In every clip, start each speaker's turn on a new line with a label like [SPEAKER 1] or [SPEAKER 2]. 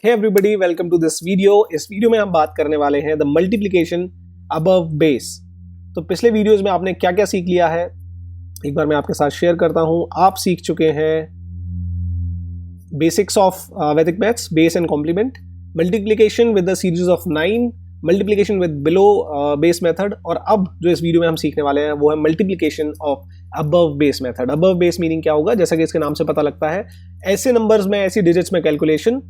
[SPEAKER 1] Hey everybody, welcome to this video. इस video में हम बात करने वाले हैं द मल्टीप्लिकेशन अबव बेस। तो पिछले वीडियोस में आपने क्या क्या सीख लिया है, एक बार मैं आपके साथ शेयर करता हूं। आप सीख चुके हैं basics of Vedic maths, base and complement, multiplication with the series of 9, multiplication with below base method, और अब जो इस वीडियो में हम सीखने वाले हैं वो है multiplication of above base method. Above base meaning क्या होगा, जैसा कि इसके नाम से पता लगता है, ऐसे नंबर्स में, ऐसी डिजिट्स में कैलकुलेशन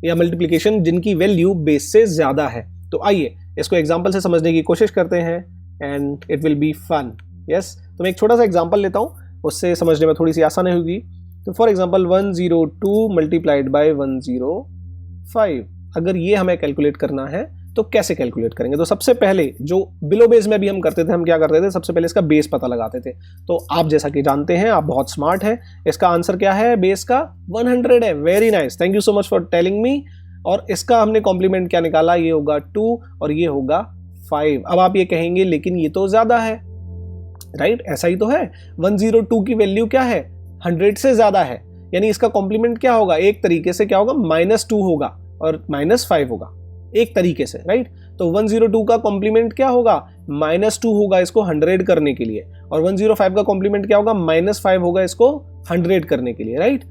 [SPEAKER 1] या मल्टीप्लिकेशन जिनकी वैल्यू बेस से ज्यादा है। तो आइए इसको एग्जांपल से समझने की कोशिश करते हैं and it will be fun. Yes, तो मैं एक छोटा सा एग्जांपल लेता हूं, उससे समझने में थोड़ी सी आसानी होगी। तो फॉर एग्जांपल 102 मल्टीप्लाइड बाय 105, अगर ये हमें कैलकुलेट करना है तो कैसे कैलकुलेट करेंगे। तो सबसे पहले जो बिलो बेस में भी हम करते थे, हम क्या करते थे, सबसे पहले इसका बेस पता लगाते थे। तो आप जैसा कि जानते हैं, आप बहुत स्मार्ट हैं, इसका आंसर क्या है, बेस का 100 है। Very nice, thank you so much for telling me. और इसका हमने कॉम्प्लीमेंट क्या निकाला, ये होगा 2 और ये होगा 5। अब आप ये कहेंगे लेकिन ये तो ज्यादा है, राइट? ऐसा ही तो है, 102 की वैल्यू क्या है, 100 से ज्यादा है, यानी इसका कॉम्प्लीमेंट क्या होगा, एक तरीके से क्या होगा, -2 होगा और -5 होगा, एक तरीके से, राइट? तो 102 का कॉम्प्लीमेंट क्या होगा, -2 होगा इसको 100 करने के लिए, और 105 का कॉम्प्लीमेंट क्या होगा, -5 होगा इसको 100 करने के लिए, राइट?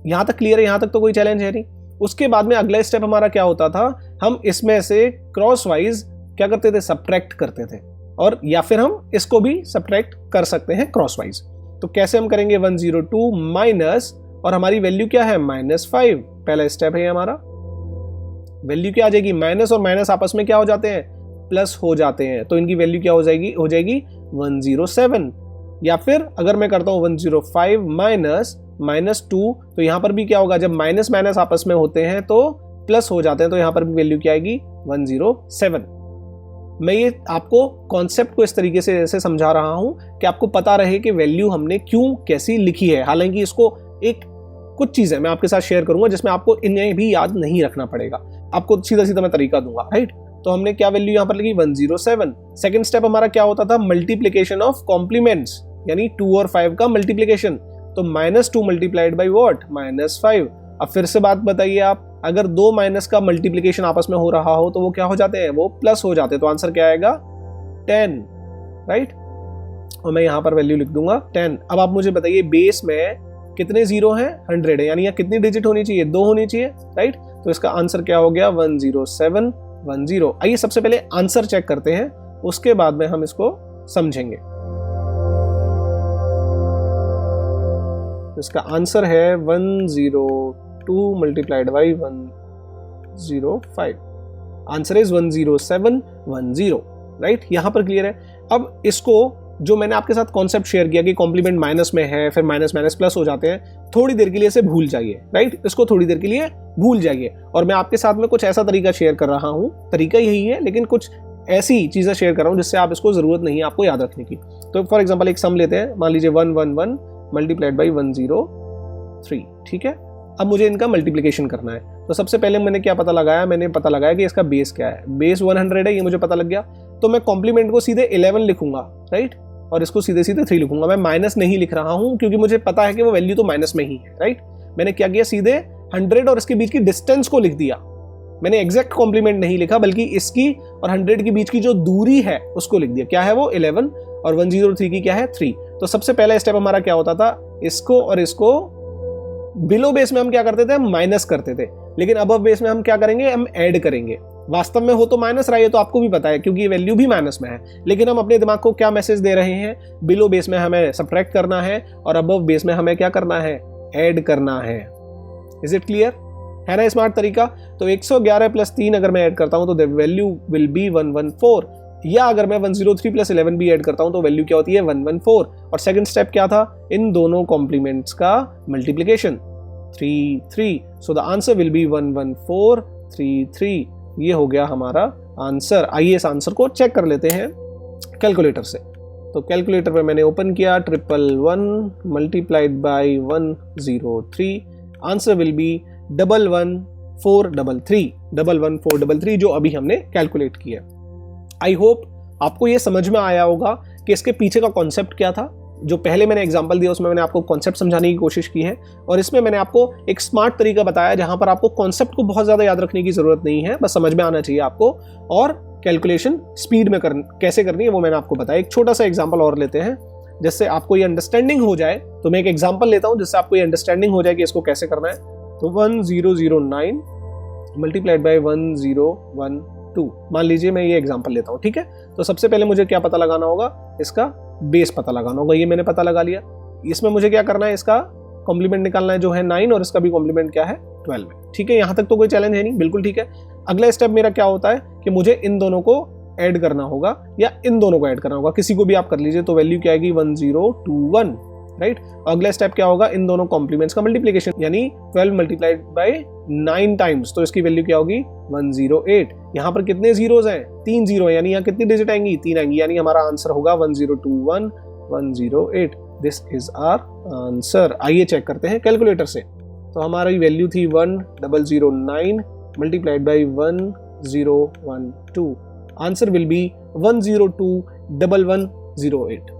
[SPEAKER 1] यहां तक क्लियर है, यहां तक तो कोई चैलेंज है नहीं। उसके बाद में अगला स्टेप हमारा क्या होता था, हम इसमें से क्रॉस वाइज क्या करते थे, सबट्रैक्ट करते थे, और या फिर हम इसको भी सबट्रैक्ट कर सकते हैं क्रॉस वाइज। तो कैसे हम करेंगे, 102 माइनस, और हमारी वैल्यू क्या है, -5। पहला स्टेप है हमारा, वैल्यू क्या आ जाएगी, माइनस और माइनस आपस में क्या हो जाते हैं, प्लस हो जाते हैं, तो इनकी वैल्यू क्या हो जाएगी, 107। या फिर अगर मैं करता हूं 105 माइनस -2, तो यहां पर भी क्या होगा, जब माइनस माइनस आपस में होते हैं तो प्लस हो जाते हैं, तो यहां पर भी वैल्यू क्या आएगी, 107। मैं ये आपको कॉन्सेप्ट को इस तरीके से ऐसे समझा रहा हूं कि आपको पता रहे कि वैल्यू हमने क्यों कैसी लिखी है। हालांकि इसको एक कुछ चीजें मैं आपके साथ शेयर करूंगा जिसमें आपको इन्हें भी याद नहीं रखना पड़ेगा, आपको सीधा सीधा मैं तरीका दूंगा, राइट? तो हमने क्या वैल्यू यहां पर लिखी, 107। सेकंड स्टेप हमारा क्या होता था, मल्टीप्लिकेशन ऑफ कॉम्प्लीमेंट्स, यानी 2 और 5 का मल्टीप्लिकेशन। तो -2 मल्टीप्लाइड बाई व्हाट, -5। अब फिर से बात बताइए आप, अगर 2 माइनस का मल्टीप्लिकेशन आपस में हो रहा हो तो वो क्या हो जाते हैं, वो प्लस हो जाते हैं, तो आंसर क्या आएगा, 10, राइट? और मैं यहां पर वैल्यू लिख दूंगा 10। अब आप मुझे बताइए बेस में कितने जीरो हैं, 100 है, यानी यहाँ कितनी डिजिट होनी चाहिए, 2 होनी चाहिए, राइट? तो इसका आंसर क्या हो गया, 10710। आइए सबसे पहले आंसर चेक करते हैं, उसके बाद में हम इसको समझेंगे। तो इसका आंसर है 102 multiplied by 105। Answer is 10710, right? यहां पर क्लियर है। अब इसको जो मैंने आपके साथ कॉन्सेप्ट शेयर किया कि कॉम्प्लीमेंट माइनस में है, फिर माइनस माइनस प्लस हो जाते हैं, थोड़ी देर के लिए इसे भूल जाइए, राइट? इसको थोड़ी देर के लिए भूल जाइए, और मैं आपके साथ में कुछ ऐसा तरीका शेयर कर रहा हूं, तरीका यही है लेकिन कुछ ऐसी चीजें शेयर कर रहा हूं जिससे आप इसको जरूरत नहीं है आपको याद रखने की। तो फॉर एग्जाम्पल एक सम लेते हैं, मान लीजिए 111 मल्टीप्लाइड बाई 103, ठीक है? अब मुझे इनका मल्टीप्लिकेशन करना है। तो सबसे पहले मैंने क्या पता लगाया, मैंने पता लगाया कि इसका बेस क्या है, बेस 100 है, ये मुझे पता लग गया। तो मैं कॉम्प्लीमेंट को सीधे 11 लिखूंगा, राइट? और इसको सीधे सीधे 3 लिखूंगा। मैं माइनस नहीं लिख रहा हूं क्योंकि मुझे पता है कि वो वैल्यू तो माइनस में ही है, राइट? मैंने क्या किया, सीधे 100 और इसके बीच की डिस्टेंस को लिख दिया। मैंने एग्जैक्ट कॉम्प्लीमेंट नहीं लिखा, बल्कि इसकी और 100 के बीच की जो दूरी है उसको लिख दिया। क्या है वो, 11, और 103 की क्या है, 3। तो सबसे पहला स्टेप हमारा क्या होता था, इसको और इसको बिलो बेस में हम क्या करते थे, हम माइनस करते थे, लेकिन अबव बेस में हम क्या करेंगे, हम ऐड करेंगे। वास्तव में हो तो माइनस रहा है, तो आपको भी पता है क्योंकि ये वैल्यू भी माइनस में है, लेकिन हम अपने दिमाग को क्या मैसेज दे रहे हैं, बिलो बेस में हमें सबट्रैक्ट करना है और अबव बेस में हमें क्या करना है, ऐड करना है। Is it clear? है ना स्मार्ट तरीका? तो 111 + 3 अगर मैं ऐड करता हूं तो द वैल्यू विल बी 114, या अगर मैं 103 + 11 भी ऐड करता हूं तो वैल्यू क्या होती है, 114। और सेकंड स्टेप क्या था, इन दोनों कॉम्प्लीमेंट्स का multiplication, 3 so the answer will B 11433। ये हो गया हमारा आंसर। आइए इस आंसर को चेक कर लेते हैं कैलकुलेटर से। तो कैलकुलेटर पे मैंने ओपन किया, 111 multiplied by 103, answer will B 11433, जो अभी हमने कैलकुलेट किया। आई होप आपको ये समझ में आया होगा कि इसके पीछे का कॉन्सेप्ट क्या था। जो पहले मैंने एग्जांपल दिया उसमें मैंने आपको कॉन्सेप्ट समझाने की कोशिश की है, और इसमें मैंने आपको एक स्मार्ट तरीका बताया जहां पर आपको कॉन्सेप्ट को बहुत ज़्यादा याद रखने की ज़रूरत नहीं है, बस समझ में आना चाहिए आपको, और कैलकुलेशन स्पीड में कैसे करनी है वो मैंने आपको बताया। एक छोटा सा एग्जाम्पल और लेते हैं जिससे आपको ये अंडरस्टैंडिंग हो जाए। तो मैं एक एग्जाम्पल लेता हूँ जिससे आपको ये अंडरस्टैंडिंग हो जाए कि इसको कैसे करना है। तो 1009 मल्टीप्लाइड बाई 1012, मान लीजिए मैं ये एग्जाम्पल लेता हूँ, ठीक है। तो सबसे पहले मुझे क्या पता लगाना होगा, इसका बेस पता लगाना होगा। ये मैंने पता लगा लिया। इसमें मुझे क्या करना है, इसका कॉम्प्लीमेंट निकालना है जो है 9, और इसका भी कॉम्प्लीमेंट क्या है 12 है, ठीक है। यहाँ तक तो कोई चैलेंज है नहीं, बिल्कुल ठीक है। अगला स्टेप मेरा क्या होता है कि मुझे इन दोनों को ऐड करना होगा या इन दोनों को ऐड करना होगा, किसी को भी आप कर लीजिए। तो वैल्यू क्या आएगी 1021, राइट। अगला स्टेप क्या होगा, इन दोनोों कॉम्प्लीमेंट्स का मल्टीप्लिकेशन, यानी 12 मल्टीप्लाइड बाई 9 टाइम्स, तो इसकी वैल्यू क्या होगी 108। यहाँ पर कितने जीरोज हैं, 3 जीरो, यानी यहाँ कितनी डिजिट आएंगी 3 आएंगी, यानी हमारा आंसर होगा 1021 108। This is our answer. आइए चेक करते हैं कैलकुलेटर से। तो हमारी वैल्यू थी 1009 multiplied by 1012। Answer will be 1021108,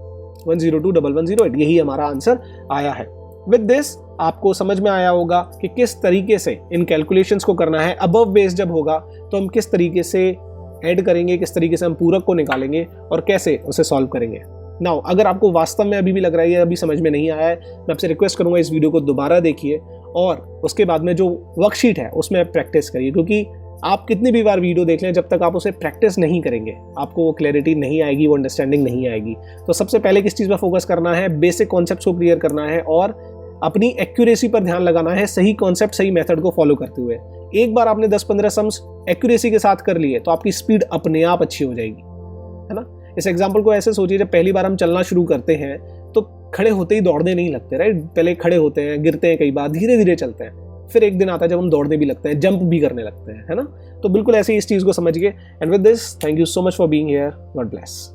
[SPEAKER 1] 1021108। यही हमारा आंसर आया है। विद दिस आपको समझ में आया होगा कि किस तरीके से इन कैलकुलेशंस को करना है। अबव बेस जब होगा तो हम किस तरीके से ऐड करेंगे, किस तरीके से हम पूरक को निकालेंगे और कैसे उसे सॉल्व करेंगे। नाउ अगर आपको वास्तव में अभी भी लग रहा है अभी समझ में नहीं आया है, मैं आपसे रिक्वेस्ट करूंगा इस वीडियो को दोबारा देखिए और उसके बाद में जो वर्कशीट है उसमें प्रैक्टिस करिए, क्योंकि आप कितनी भी बार वीडियो देख लें, जब तक आप उसे प्रैक्टिस नहीं करेंगे आपको वो क्लैरिटी नहीं आएगी, वो अंडरस्टैंडिंग नहीं आएगी। तो सबसे पहले किस चीज़ पर फोकस करना है, बेसिक कॉन्सेप्ट को क्लियर करना है और अपनी एक्यूरेसी पर ध्यान लगाना है, सही कॉन्सेप्ट सही मेथड को फॉलो करते हुए। एक बार आपने 10-15 सम्स एक्यूरेसी के साथ कर लिए तो आपकी स्पीड अपने आप अच्छी हो जाएगी, है ना। इस एग्जाम्पल को ऐसे सोचिए, जब पहली बार हम चलना शुरू करते हैं तो खड़े होते ही दौड़ने नहीं लगते, राइट। पहले खड़े होते हैं, गिरते हैं, कई बार धीरे धीरे चलते हैं, फिर एक दिन आता है जब हम दौड़ने भी लगते हैं, जंप भी करने लगते हैं, है ना। तो बिल्कुल ऐसे ही इस चीज़ को समझिए। And with this thank you so much for being here. God bless.